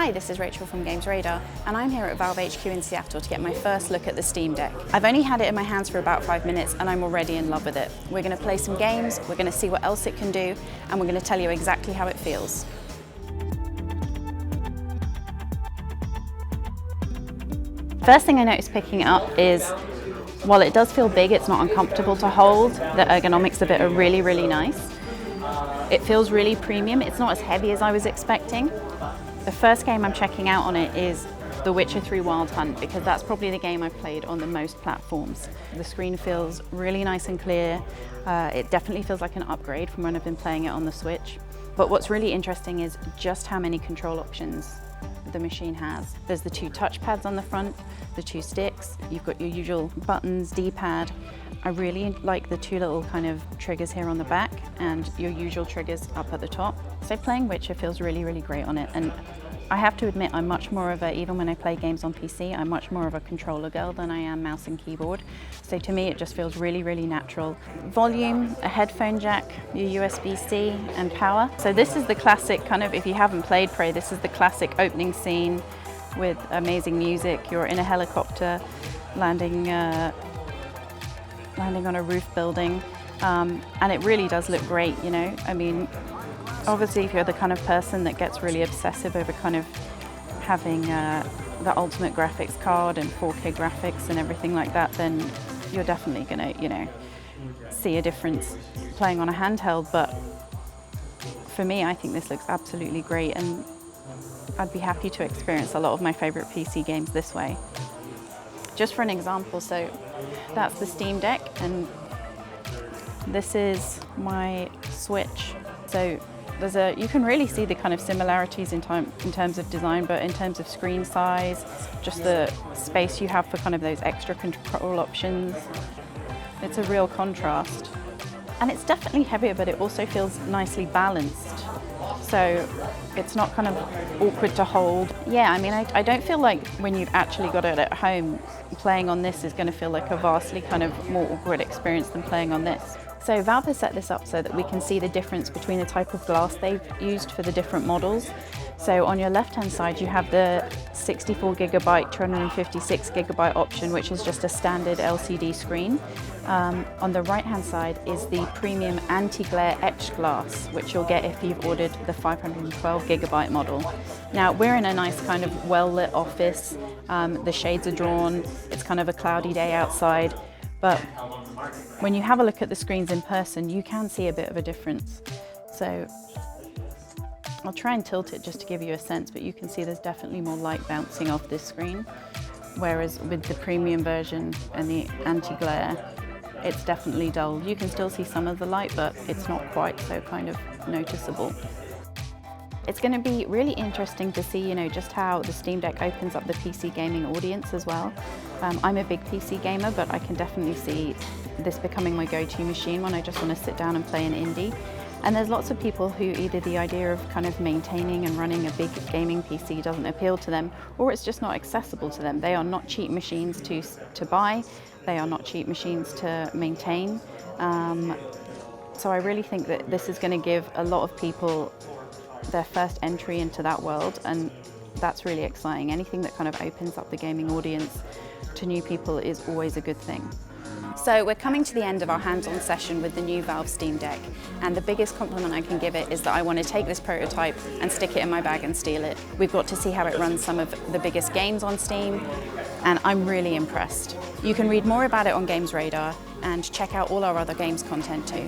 Hi, this is Rachel from Games Radar, and I'm here at Valve HQ in Seattle to get my first look at the Steam Deck. I've only had it in my hands for about 5 minutes and I'm already in love with it. We're going to play some games, we're going to see what else it can do, and we're going to tell you exactly how it feels. First thing I noticed picking it up is, while it does feel big, it's not uncomfortable to hold. The ergonomics of it are really, really nice. It feels really premium. It's not as heavy as I was expecting. The first game I'm checking out on it is The Witcher 3 Wild Hunt, because that's probably the game I've played on the most platforms. The screen feels really nice and clear. It definitely feels like an upgrade from when I've been playing it on the Switch. But what's really interesting is just how many control options the machine has. There's the 2 touchpads on the front, the 2 sticks, you've got your usual buttons, D-pad. I really like the 2 little kind of triggers here on the back and your usual triggers up at the top. So playing Witcher feels really, really great on it. And I have to admit, I'm much more of even when I play games on PC, I'm much more of a controller girl than I am mouse and keyboard. So to me, it just feels really, really natural. Volume, a headphone jack, your USB-C, and power. So this is the classic kind of, if you haven't played Prey, this is the classic opening scene with amazing music. You're in a helicopter landing on a roof building, and it really does look great, you know. I mean, obviously if you're the kind of person that gets really obsessive over kind of having the ultimate graphics card and 4K graphics and everything like that, then you're definitely gonna, you know, see a difference playing on a handheld. But for me, I think this looks absolutely great, and I'd be happy to experience a lot of my favorite PC games this way. Just for an example, so that's the Steam Deck, and this is my Switch. So you can really see the kind of similarities in terms of design, but in terms of screen size, just the space you have for kind of those extra control options, it's a real contrast. And it's definitely heavier, but it also feels nicely balanced. So it's not kind of awkward to hold. Yeah, I mean, I don't feel like when you've actually got it at home, playing on this is going to feel like a vastly kind of more awkward experience than playing on this. So Valve has set this up so that we can see the difference between the type of glass they've used for the different models. So on your left-hand side, you have the 64GB, 256GB option, which is just a standard LCD screen. On the right-hand side is the premium anti-glare etched glass, which you'll get if you've ordered the 512GB model. Now, we're in a nice kind of well-lit office. The shades are drawn. It's kind of a cloudy day outside. But when you have a look at the screens in person, you can see a bit of a difference. So I'll try and tilt it just to give you a sense, but you can see there's definitely more light bouncing off this screen. Whereas with the premium version and the anti-glare, it's definitely dull. You can still see some of the light, but it's not quite so kind of noticeable. It's going to be really interesting to see, you know, just how the Steam Deck opens up the PC gaming audience as well. I'm a big PC gamer, but I can definitely see this becoming my go-to machine when I just want to sit down and play an indie. And there's lots of people who either the idea of kind of maintaining and running a big gaming PC doesn't appeal to them, or it's just not accessible to them. They are not cheap machines to buy. They are not cheap machines to maintain. So I really think that this is going to give a lot of people their first entry into that world, and that's really exciting. Anything that kind of opens up the gaming audience to new people is always a good thing. So we're coming to the end of our hands-on session with the new Valve Steam Deck, and the biggest compliment I can give it is that I want to take this prototype and stick it in my bag and steal it. We've got to see how it runs some of the biggest games on Steam, and I'm really impressed. You can read more about it on Games Radar and check out all our other games content too.